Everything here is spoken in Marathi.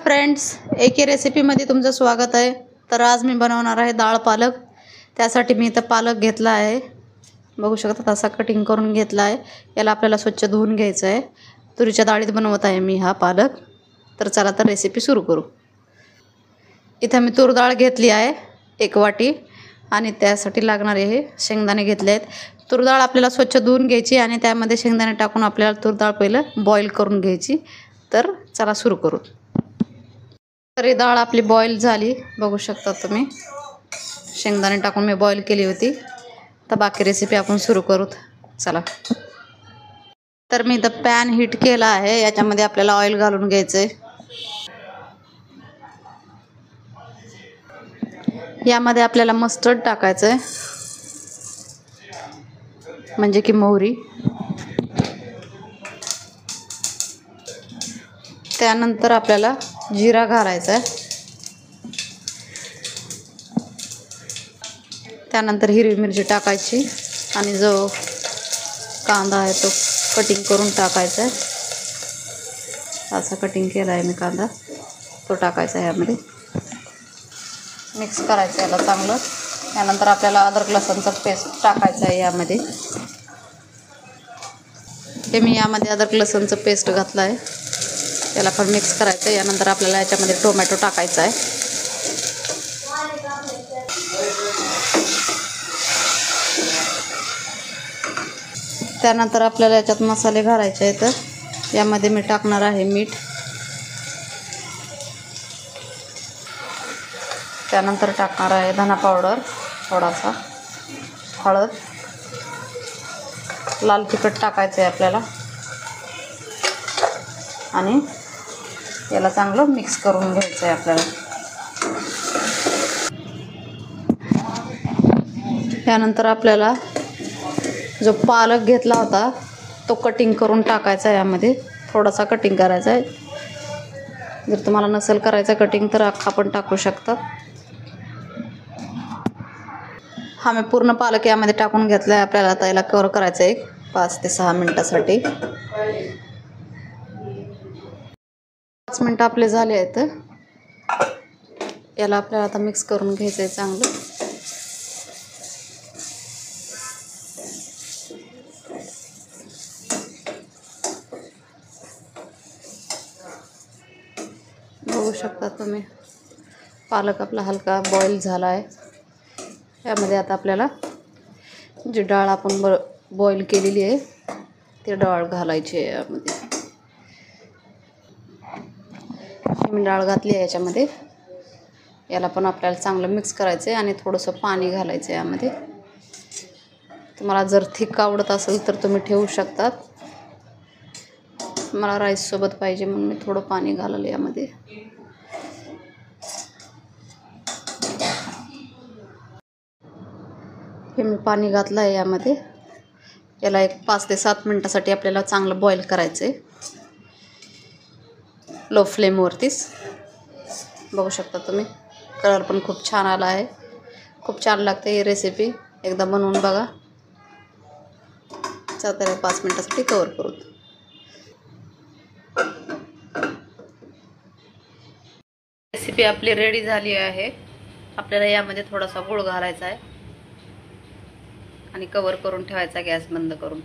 फ्रेंड्स, एके रेसिपीमध्ये तुमचं स्वागत आहे। तर आज मी बनवणार आहे डाळ पालक। त्यासाठी मी इथं पालक घेतला आहे, बघू शकता तसा कटिंग करून घेतला आहे। याला आपल्याला स्वच्छ धुवून घ्यायचं आहे। तुरीच्या डाळीत बनवत आहे मी हा पालक। तर चला तर रेसिपी सुरू करू। इथं मी तूर डाळ घेतली आहे 1 वाटी आणि त्यासाठी लागणारे हे शेंगदाणे घेतले आहेत। तूर डाळ आपल्याला स्वच्छ धुवून घ्यायची आणि त्यामध्ये शेंगदाणे टाकून आपल्याला तूर डाळ पहिलं बॉईल करून घ्यायची। तर चला सुरू करू। तरी डाळ आपली बॉईल झाली, बघू शकता तुम्ही। शेंगदाणे टाकून मी बॉईल केली होती। तर बाकी रेसिपी आपण सुरू करू, चला। तर मी इथं पॅन हीट केला आहे, याच्यामध्ये आपल्याला ऑइल घालून घ्यायचंय। यामध्ये आपल्याला मस्टर्ड टाकायचंय, म्हणजे की मोहरी। त्यानंतर आपल्याला जिरा घालायचा आहे। त्यानंतर हिरवी मिरची टाकायची आणि जो कांदा आहे तो कटिंग करून टाकायचा आहे। असा कटिंग केला आहे मी कांदा, तो टाकायचा आहे यामध्ये। मिक्स करायचं याला चांगलं। त्यानंतर आपल्याला अद्रक लसूणचा पेस्ट टाकायचा आहे यामध्ये। हे मी यामध्ये अद्रक लसूणचं पेस्ट घातलं आहे, त्याला पण मिक्स करायचं आहे। यानंतर आपल्याला याच्यामध्ये टोमॅटो टाकायचा आहे। त्यानंतर आपल्याला याच्यात मसाले घालायचे आहेत। तर यामध्ये मी टाकणार आहे मीठ। त्यानंतर टाकणार आहे धना पावडर थोडासा, हळद, लाल तिखट टाकायचं आहे आपल्याला आणि याला चांगलं मिक्स करून घ्यायचं आहे आपल्याला। त्यानंतर आपल्याला जो पालक घेतला होता तो कटिंग करून टाकायचा आहे यामध्ये। थोडासा कटिंग करायचा आहे, जर तुम्हाला नसेल करायचं कटिंग तर अख्खा पण टाकू शकता। हा मी पूर्ण पालक यामध्ये टाकून घेतला आहे। आपल्याला आता याला कव्हर करायचं आहे 5 ते 6 मिनिटासाठी। 5 मिनिटं आपले झाले आहेत। याला आपल्याला आता मिक्स करून घ्यायचं आहे चांगलं। बघू शकता तुम्ही, पालक आपला हलका बॉईल झाला आहे। यामध्ये आता आपल्याला जी डाळ आपण बॉईल केलेली आहे ती डाळ घालायची आहे यामध्ये। मी डाळ घातली आहे याच्यामध्ये। याला पण आपल्याला चांगलं मिक्स करायचं आहे आणि थोडंसं पाणी घालायचं आहे यामध्ये। तुम्हाला जर थिक आवडत असेल तर तुम्ही ठेवू शकता। मला राईस सोबत पाहिजे म्हणून मी थोडं पाणी घाललं यामध्ये। हे मी पाणी घातलं आहे यामध्ये। याला एक 5 ते 7 मिनिटासाठी आपल्याला चांगलं बॉईल करायचं आहे, लो फ्लेमवरतीच। बघू शकता तुम्ही, कलर पण खूप छान आला आहे। खूप छान लागते ही रेसिपी, एकदा बनवून बघा। चला तर 5 मिनिटासाठी कव्हर करू। रेसिपी आपली रेडी झाली आहे। आपल्याला यामध्ये थोडासा गूळ घालायचा आहे आणि कव्हर करून ठेवायचा गॅस बंद करून।